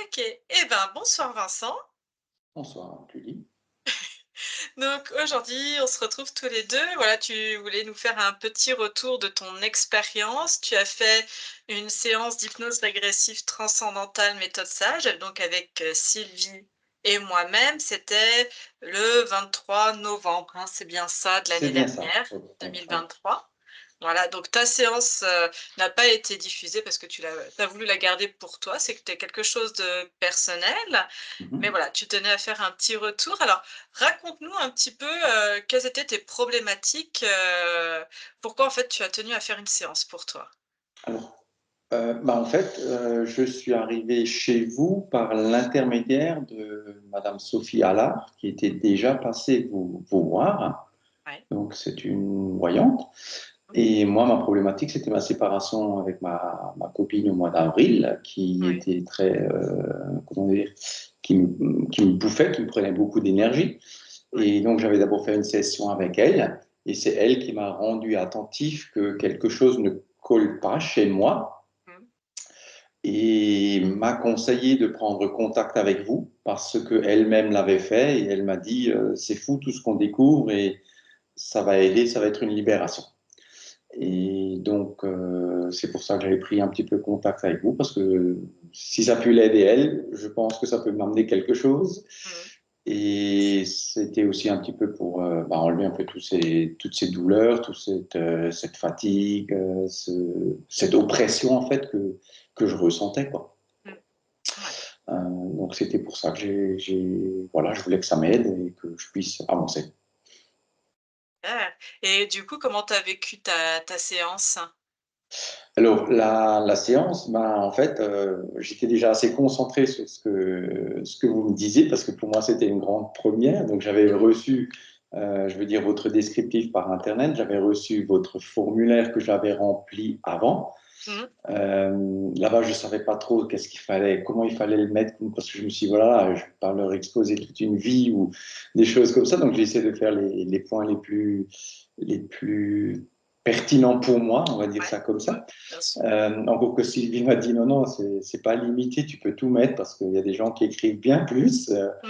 OK. Eh ben, bonsoir Vincent. Bonsoir, Julie. Donc aujourd'hui, on se retrouve tous les 2. Voilà, tu voulais nous faire un petit retour de ton expérience. Tu as fait une séance d'hypnose régressive transcendantale méthode sage, donc avec, Sylvie et moi-même. C'était le 23 novembre, hein, c'est bien ça, de C'est l'année bien ça. dernière, Oui, oui, oui. 2023. Voilà, donc ta séance, n'a pas été diffusée parce que tu as voulu la garder pour toi. C'était quelque chose de personnel. Mais Mhm. voilà, tu tenais à faire un petit retour. Alors, raconte-nous un petit peu, quelles étaient tes problématiques, pourquoi en fait tu as tenu à faire une séance pour toi? Alors, en fait, je suis arrivé chez vous par l'intermédiaire de Madame Sophie Allard, qui était déjà passée vous voir. Ouais. Donc, c'est une voyante. Mmh. Et moi, ma problématique, c'était ma séparation avec ma copine au mois d'avril, qui Oui. était très, comment dire, qui me bouffait, qui me prenait beaucoup d'énergie. Ouais. Et donc, j'avais d'abord fait une session avec elle, et c'est elle qui m'a rendu attentif que quelque chose ne colle pas chez moi, Mmh. et m'a conseillé de prendre contact avec vous parce qu'elle-même l'avait fait, et elle m'a dit, c'est fou tout ce qu'on découvre, et ça va aider, ça va être une libération. Et donc, c'est pour ça que j'avais pris un petit peu contact avec vous, parce que si ça peut l'aider elle, je pense que ça peut m'amener quelque chose. Mmh. Et c'était aussi un petit peu pour enlever un peu toutes ces douleurs, cette fatigue, cette oppression en fait que je ressentais, quoi. Mmh. Ouais. Donc c'était pour ça que voilà, je voulais que ça m'aide et que je puisse avancer. Ah, et du coup, comment tu as vécu ta séance? Alors la séance, en fait, j'étais déjà assez concentré sur ce que vous me disiez, parce que pour moi c'était une grande première. Donc j'avais Mmh. reçu, je veux dire, votre descriptif par Internet, j'avais reçu votre formulaire que j'avais rempli avant. Mmh. Là-bas, je ne savais pas trop qu'est-ce qu'il fallait, comment il fallait le mettre, parce que je me suis dit, voilà, je ne vais pas leur exposer toute une vie ou des choses comme ça. Donc j'ai essayé de faire les points les plus pertinents pour moi, on va dire Ouais. ça comme Mmh. ça. Bien sûr. Encore que Sylvie m'a dit non, non, c'est pas limité, tu peux tout mettre parce qu'il y a des gens qui écrivent bien plus. Mmh.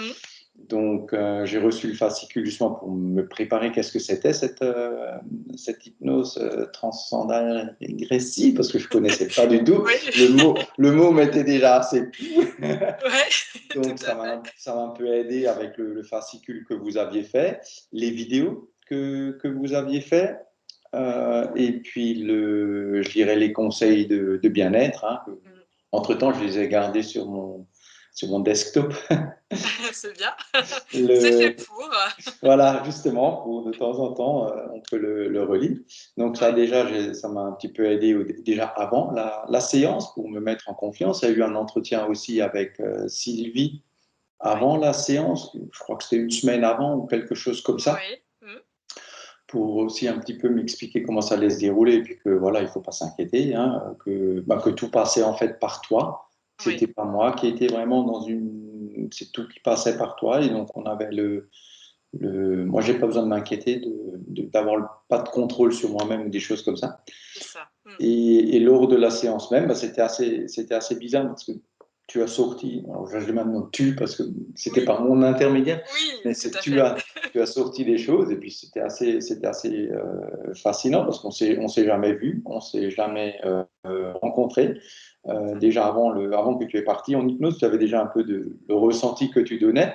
Donc, j'ai reçu le fascicule justement pour me préparer qu'est-ce que c'était cette hypnose transcendale régressive, parce que je connaissais pas du tout. Oui. Le mot m'était déjà assez fou. Ouais, tout Donc, à fait. ça m'a un peu aidé avec le fascicule que vous aviez fait, les vidéos que vous aviez fait. Et puis, je dirais les conseils de bien-être, hein. Mmh. Entre-temps, je les ai gardés sur mon desktop. C'est bien. C'est fait Le, pour. voilà, justement, où de temps en temps, on peut le relire. Donc ça, Ouais. déjà, ça m'a un petit peu aidé déjà avant la séance pour me mettre en confiance. Il y a eu un entretien aussi avec Sylvie Ouais. avant la séance. Je crois que c'était une semaine avant ou quelque chose comme ça, Oui. Mmh. pour aussi un petit peu m'expliquer comment ça allait se dérouler, et puis que voilà, il ne faut pas s'inquiéter, hein, que tout passait en fait par toi. Oui. C'était pas moi qui étais vraiment c'est tout qui passait par toi, et donc on avait moi, j'ai pas besoin de m'inquiéter d'avoir pas de contrôle sur moi-même ou des choses comme ça. C'est ça. Mmh. Et lors de la séance même, c'était assez bizarre, parce que tu as sorti, alors je dis maintenant tu parce que c'était Oui. par mon intermédiaire, Oui, mais tout à fait. tu as sorti des choses, et puis c'était assez fascinant, parce on s'est jamais vu, on s'est Mmh. jamais rencontré. Déjà avant que tu es parti en hypnose, tu avais déjà un peu le ressenti que tu donnais.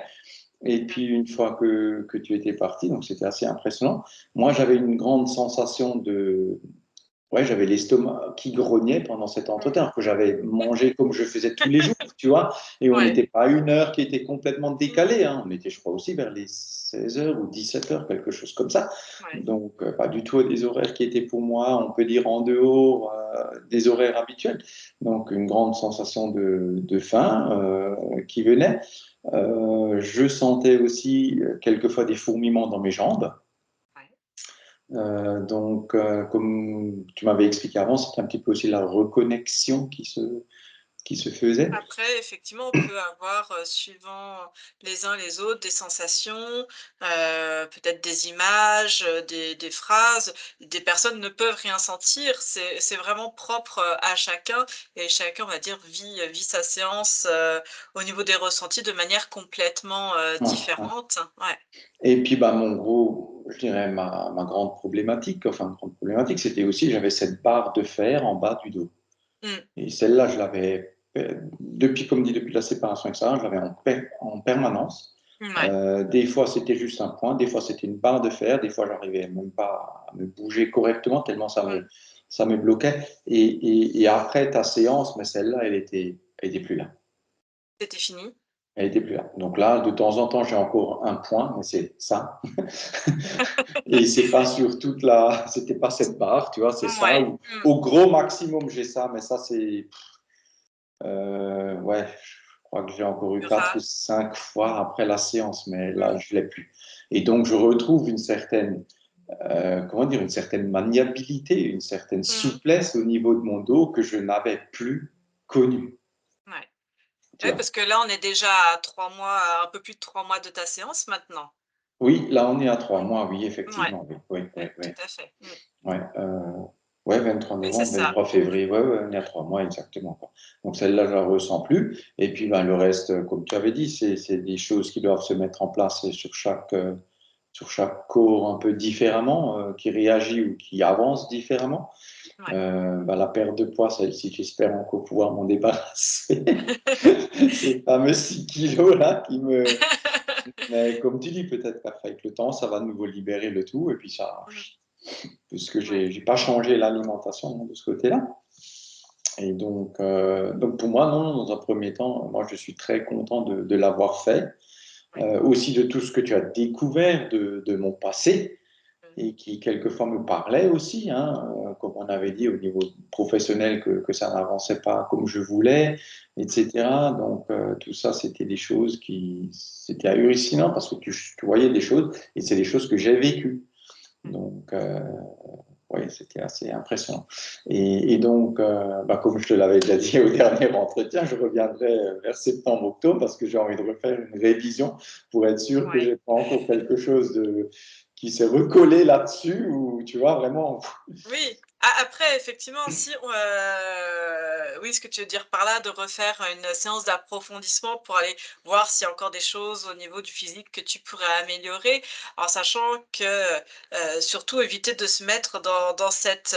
Et Mmh. puis, une fois que tu étais parti, donc c'était assez impressionnant. Moi, j'avais une grande sensation ouais, j'avais l'estomac qui grognait pendant cet entretien, Mmh. alors que j'avais mangé comme je faisais tous les jours, tu vois. Et on Ouais. n'était pas à une heure qui était complètement Mmh. décalée, hein. On était, je crois, aussi vers les 16 heures ou 17 heures, quelque chose comme ça. Ouais. Donc, pas du tout à des horaires qui étaient pour moi, on peut dire, en dehors des horaires habituels. Donc, une grande sensation de faim qui venait. Je sentais aussi quelquefois des fourmillements dans mes jambes. Ouais. Comme tu m'avais expliqué avant, c'était un petit peu aussi la reconnexion qui se faisait. Après, effectivement, on peut avoir, suivant les uns les autres, des sensations, peut-être des images, des phrases. Des personnes ne peuvent rien sentir. C'est vraiment propre, à chacun et chacun, on va dire, vit sa séance, au niveau des ressentis de manière complètement, Ouais, ouais. différente. Ouais. Et puis, bah, je dirais ma grande problématique, enfin, grande problématique, c'était aussi, j'avais cette barre de fer en bas du dos. Mmh. Et celle-là, je l'avais, depuis, comme dit, depuis la séparation, etc., je l'avais en permanence. Mouais. Des fois, c'était juste un point, des fois, c'était une barre de fer, des fois, j'arrivais même pas à me bouger correctement, tellement Mmh. ça me bloquait. Et après ta séance, mais celle-là, elle était plus là. C'était fini? Elle était plus là. Donc là, de temps en temps, j'ai encore un point, mais c'est ça. Et c'est pas sur toute la, c'était pas cette barre, tu vois, c'est ça. Ouais. Ou Mmh. au gros maximum, j'ai ça, mais ça, c'est, ouais, je crois que j'ai encore eu Plus 4 ou rare. 5 fois après la séance, mais là, Mmh. je l'ai plus. Et donc, je retrouve une certaine, comment dire, une certaine maniabilité, une certaine Mmh. souplesse au niveau de mon dos que je n'avais plus connue, Ouais. tu Ouais, vois. parce que là, on est déjà à 3 mois, à un peu plus de 3 mois de ta séance maintenant? Oui, là, on est à 3 Mmh. mois, oui, Ouais, effectivement, oui, oui, oui, ouais, oui. tout à fait. Mmh. Ouais, ouais, 23 Oui, c'est novembre, ça. 23 février, ouais, ouais, on est à 3 mois exactement, quoi. Donc celle-là, je la ressens plus. Et puis, ben, le reste, comme tu avais dit, c'est des choses qui doivent se mettre en place sur chaque corps un peu différemment, qui réagit ou qui avance différemment. Ouais. Ben, la perte de poids, celle-ci, j'espère encore pouvoir m'en débarrasser. Ces fameux 6 kilos là mais comme tu dis, peut-être qu'avec le temps, ça va de nouveau libérer le tout et puis ça, Mmh. puisque Ouais. j'ai pas changé l'alimentation de ce côté-là. Et donc pour moi, non, dans un premier temps, moi je suis très content de l'avoir fait, Ouais. aussi de tout ce que tu as découvert de mon passé Mmh. et qui quelquefois me parlait aussi, hein, comme on avait dit au niveau professionnel que ça n'avançait pas comme je voulais, Mmh. etc. Donc tout ça, c'était des choses c'était ahurissant parce que tu voyais des choses et c'est des choses que j'ai vécues. Mmh. Donc, oui, c'était assez impressionnant. Et donc, bah, comme je te l'avais déjà dit au dernier entretien, je reviendrai vers septembre-octobre parce que j'ai envie de refaire une révision pour être sûr que Ouais. j'ai pas encore quelque chose qui s'est recollé là-dessus ou tu vois vraiment. Oui. Après effectivement si on, oui, ce que tu veux dire par là, de refaire une séance d'approfondissement pour aller voir s'il y a encore des choses au niveau du physique que tu pourrais améliorer, en sachant que, surtout éviter de se mettre dans cette,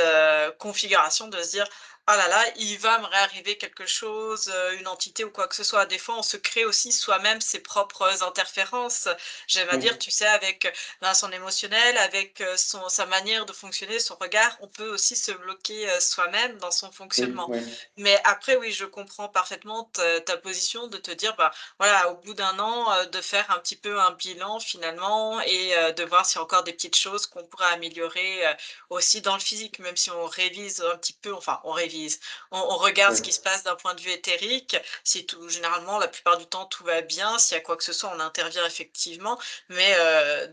configuration de se dire: «Oh là là, il va me réarriver quelque chose, une entité ou quoi que ce soit». Des fois, on se crée aussi soi-même ses propres interférences. J'aime à dire, Oui, tu sais, avec, dans son émotionnel, avec, sa manière de fonctionner, son regard, on peut aussi se bloquer, soi-même dans son oui, fonctionnement. oui, Mais après, oui, je comprends parfaitement ta position de te dire, bah, voilà, au bout d'un an, de faire un petit peu un bilan finalement et de voir s'il y a encore des petites choses qu'on pourrait améliorer, aussi dans le physique, même si on révise un petit peu, enfin on révise, on regarde ce oui. qui se passe d'un point de vue éthérique. Si tout généralement, la plupart du temps, tout va bien. S'il y a quoi que ce soit, on intervient effectivement, mais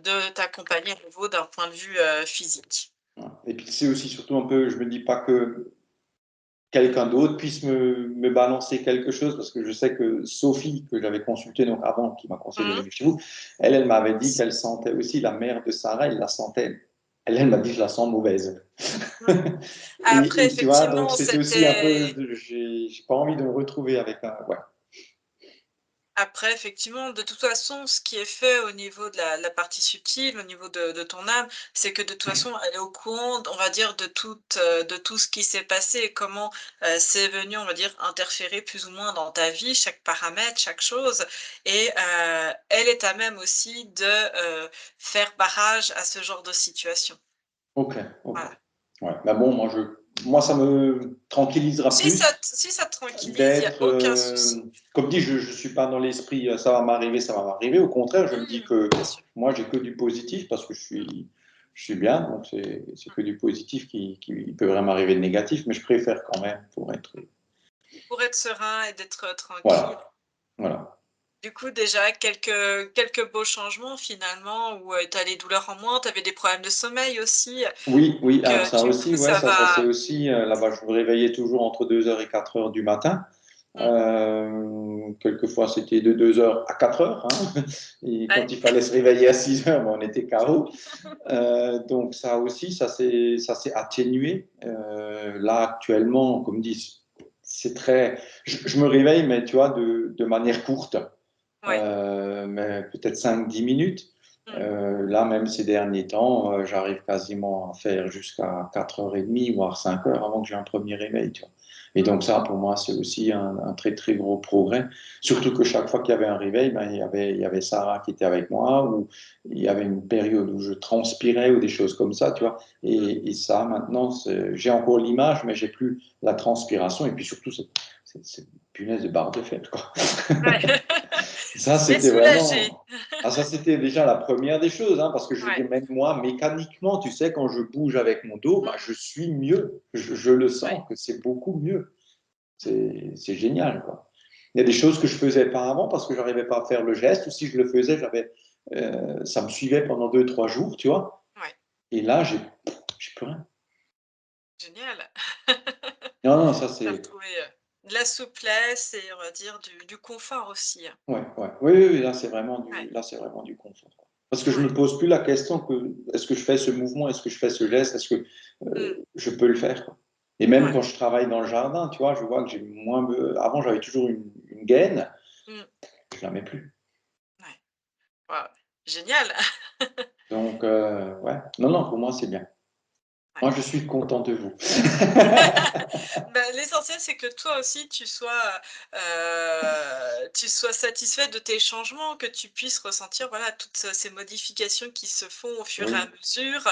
de t'accompagner à nouveau d'un point de vue, physique. Et puis c'est aussi surtout un peu, je me dis pas que quelqu'un d'autre puisse me balancer quelque chose, parce que je sais que Sophie, que j'avais consultée donc avant, qui m'a conseillé de Mmh. venir chez vous, elle m'avait dit qu'elle sentait aussi, la mère de Sarah, elle la sentait. Elle m'a dit, je la sens mauvaise. Mmh. Après Et tu vois, donc effectivement, c'était aussi un peu, c'était j'ai pas envie de me retrouver avec un, ouais, Après, effectivement, de toute façon, ce qui est fait au niveau de la partie subtile, au niveau de ton âme, c'est que de toute façon, elle est au courant, on va dire, de tout ce qui s'est passé et comment, c'est venu, on va dire, interférer plus ou moins dans ta vie, chaque paramètre, chaque chose et elle est à même aussi de, faire barrage à ce genre de situation. ok, ok. Voilà. Ouais. Mais bon, moi, ça me tranquillisera plus Si ça te tranquillise, il y a d'être, aucun souci. comme dit, je ne suis pas dans l'esprit, ça va m'arriver, ça va m'arriver. Au contraire, je me dis Mmh, que bien sûr. moi, j'ai que du positif parce que je suis bien, donc c'est Mmh, que du positif qui peut vraiment arriver de négatif, mais je préfère quand même pour être. pour être serein et d'être, tranquille. Voilà, voilà. Du coup, déjà quelques beaux changements finalement où, tu as les douleurs en moins, tu avais des problèmes de sommeil aussi, Oui, oui, donc alors ça du aussi, coup ouais, ça ça c'est va aussi, là-bas, je me réveillais toujours entre 2 heures et 4 heures du matin. Mmh. Quelquefois, c'était de 2 heures à 4 heures. Hein. Et quand Ouais. il fallait se réveiller à 6 heures, ben, on était KO. Donc ça aussi, ça s'est atténué. Là, actuellement, comme dit, c'est très... Je me réveille, mais tu vois, de manière courte, Ouais. mais peut-être 5-10 minutes. Mmh. Là, même ces derniers temps, j'arrive quasiment à faire jusqu'à 4h30, voire 5 heures avant que j'ai un premier réveil. Tu vois. Et Mmh. donc ça, pour moi, c'est aussi un très, très gros progrès. Surtout que chaque fois qu'il y avait un réveil, ben, il y avait Sarah qui était avec moi, ou il y avait une période où je transpirais ou des choses comme ça, tu vois. Mmh. Et ça, maintenant, j'ai encore l'image, mais j'ai plus la transpiration. Et puis surtout, cette punaise de barre de fête, quoi. Ouais. Ça, Tu es c'était soulagée. vraiment. Ah, ça, c'était déjà la première des choses, hein, parce que je veux Ouais. dire, même moi, mécaniquement, tu sais, quand je bouge avec mon dos, bah, Mmh. je suis mieux. Je le Ouais. sens que c'est beaucoup mieux. Mmh. C'est génial, quoi. Il y a des choses que je faisais pas avant parce que j'arrivais pas à faire le geste, ou si je le faisais, ça me suivait pendant 2-3 jours, tu vois. Ouais. Et là, j'ai plus rien. Génial. Non, non, ça Tu as c'est. retrouvé, de la souplesse et on va dire du confort aussi, hein. Ouais, ouais. Oui, oui, oui, Ouais. là, c'est vraiment du confort, quoi. Parce que je me Ouais. pose plus la question que est-ce que je fais ce mouvement, est-ce que je fais ce geste, est-ce que Mmh. je peux le faire, quoi. Et même Ouais. quand je travaille dans le jardin, tu vois, je vois que j'ai moins. Avant, j'avais toujours une gaine, Mmh. je la mets plus. Ouais. Waouh, génial! Donc, ouais. Non, non, pour moi, c'est bien. Ouais. Moi, je suis content de vous. Bah, l'essentiel, c'est que toi aussi tu sois satisfait de tes changements, que tu puisses ressentir, voilà, toutes ces modifications qui se font au fur et à Oui, mesure.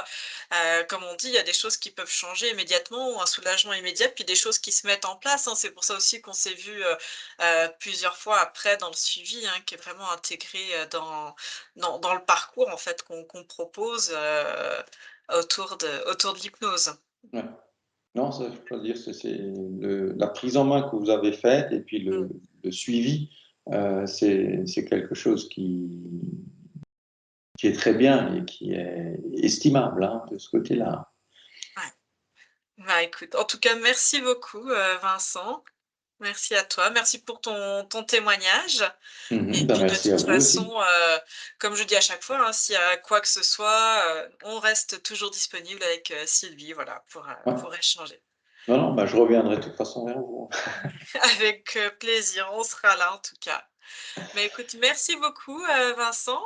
Comme on dit, il y a des choses qui peuvent changer immédiatement ou un soulagement immédiat, puis des choses qui se mettent en place, hein. C'est pour ça aussi qu'on s'est vu plusieurs fois après dans le suivi, hein, qui est vraiment intégré, dans le parcours, en fait, qu'on propose, autour de l'hypnose. ouais. Non, ça, je peux dire, c'est la prise en main que vous avez faite et puis Mmh. le suivi, c'est quelque chose qui est très bien et qui est estimable, hein, de ce côté-là. Ouais. Bah, écoute, en tout cas, merci beaucoup, Vincent. Merci à toi. Merci pour ton témoignage et Mhm, ben puis de merci à toute vous façon, aussi. comme je dis à chaque fois, hein, s'il y a quoi que ce soit, on reste toujours disponible avec, Sylvie, voilà, Ouais. pour échanger. Non, non, ben je reviendrai de toute façon vers vous. Avec, plaisir, on sera là en tout cas. Mais écoute, merci beaucoup, Vincent.